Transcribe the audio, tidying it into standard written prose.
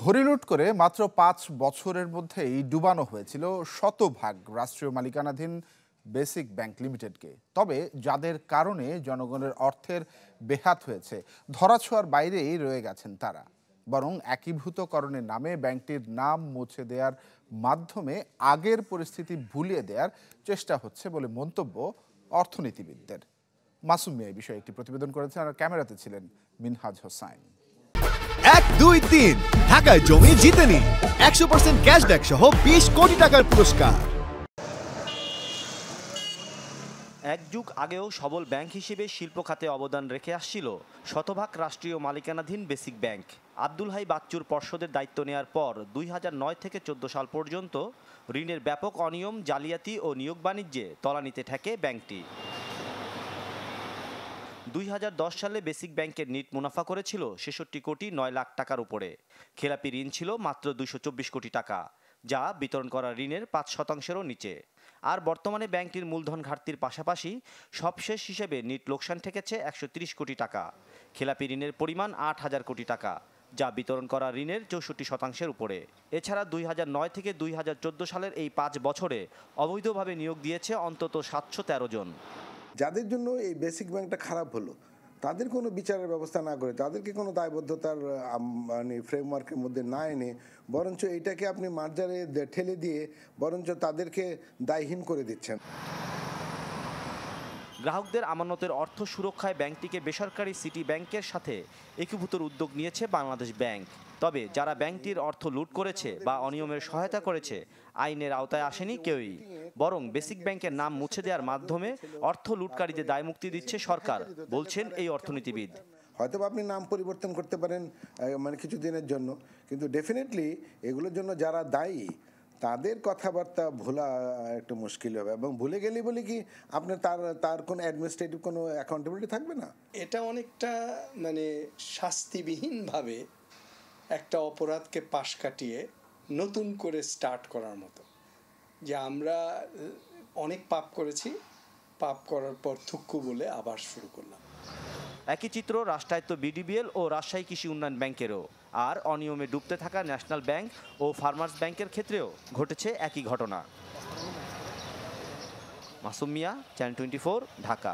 হরিলুট করে মাত্র ৫ বছরের মধ্যেই ডুবানো হয়েছিল শতভাগ রাষ্ট্রীয় মালিকানাধীন বেসিক ব্যাংক লিমিটেডকে। তবে যাদের কারণে জনগণের অর্থের বেহাত হয়েছে, ধরাছোঁয়ার বাইরেই রয়ে গেছেন তারা। বরং একীভূতকরণের নামে ব্যাংকটির নাম মুছে দেওয়ার মাধ্যমে আগের পরিস্থিতি ভুলিয়ে দেওয়ার চেষ্টা হচ্ছে বলে মন্তব্য অর্থনীতিবিদদের। মাসুম মিয়া এই বিষয়ে একটি প্রতিবেদন করেছেন, আর ক্যামেরাতে ছিলেন মিনহাজ হোসাইন। ১, ২, ৩ ঢাকায় জমি জিতে নিন ১০০% ক্যাশব্যাক সহ ২০ কোটি টাকার পুরস্কার। এক যুগ আগেও সবল ব্যাংক হিসেবে শিল্প খাতে অবদান রেখে আসছিল শতভাগ রাষ্ট্রীয় মালিকানাধীন বেসিক ব্যাংক। আব্দুল হাই বাচ্চুর পর্ষদের দায়িত্ব নেওয়ার পর ২০০৯ থেকে ১৪ সাল পর্যন্ত ঋণের ব্যাপক অনিয়ম, জালিয়াতি ও নিয়োগ বাণিজ্যে তলানিতে ঠেকে ব্যাংকটি। ২০১০ সালে বেসিক ব্যাংকের নিট মুনাফা করেছিল ৬৬ কোটি ৯ লাখ টাকার উপরে। খেলাপি ঋণ ছিল মাত্র ২২৪ কোটি টাকা, যা বিতরণ করা ঋণের ৫%-এরও নিচে। আর বর্তমানে ব্যাংকটির মূলধন ঘাটতির পাশাপাশি সবশেষ হিসেবে নিট লোকসান ঠেকেছে ১৩০ কোটি টাকা। খেলাপি ঋণের পরিমাণ ৮,০০০ কোটি টাকা, যা বিতরণ করা ঋণের ৬৪%-এর উপরে। এছাড়া ২০০৯ থেকে ২০১৪ সালের এই ৫ বছরে অবৈধভাবে নিয়োগ দিয়েছে অন্তত ৭১৩ জন। যাদের জন্য এই বেসিক ব্যাংকটা খারাপ হলো, তাদের কোনো বিচারের ব্যবস্থা না করে, তাদেরকে কোনো দায়বদ্ধতার মানে ফ্রেমওয়ার্কের মধ্যে না এনে, বরঞ্চ এটাকে আপনি মার্জারে ঠেলে দিয়ে বরঞ্চ তাদেরকে দায়হীন করে দিচ্ছেন। গ্রাহকদের আমানতের অর্থ সুরক্ষায় ব্যাংকটিকে বেসরকারি সিটি ব্যাংকের সাথে একীভূতর উদ্যোগ নিয়েছে বাংলাদেশ ব্যাংক। তবে যারা ব্যাংকটির অর্থ লুট করেছে বা অনিয়মের সহায়তা করেছে, আইনের আওতায় আসেনি কেউই। বরং বেসিক ব্যাংকের নাম মুছে দেওয়ার মাধ্যমে অর্থ লুটকারীদের দায়মুক্তি দিচ্ছে সরকার, বলছেন এই অর্থনীতিবিদ। হয়তো আপনি নাম পরিবর্তন করতে পারেন মানে কিছুদিনের জন্য, কিন্তু ডেফিনেটলি এগুলোর জন্য যারা দায়ী তাদের কথাবার্তা ভোলা একটু মুশকিল হবে, এবং ভুলে গেলে বলে কি আপনার তার কোনো অ্যাডমিনিস্ট্রেটিভ কোনো অ্যাকাউন্টেবিলিটি থাকবে না। এটা অনেকটা মানে শাস্তিবিহীনভাবে একটা অপরাধকে পাশ কাটিয়ে নতুন করে স্টার্ট করার মতো, যে আমরা অনেক পাপ করেছি, পাপ করার পর থুক্কু বলে আবার শুরু করলাম। একই চিত্র রাষ্ট্রায়ত্ত বিডিবিএল ও রাজশাহী কৃষি উন্নয়ন ব্যাংকেরও। আর অনিয়মে ডুবতে থাকা ন্যাশনাল ব্যাংক ও ফার্মার্স ব্যাংকের ক্ষেত্রেও ঘটেছে একই ঘটনা। মাসুম মিয়া, চ্যানেল 24, ঢাকা।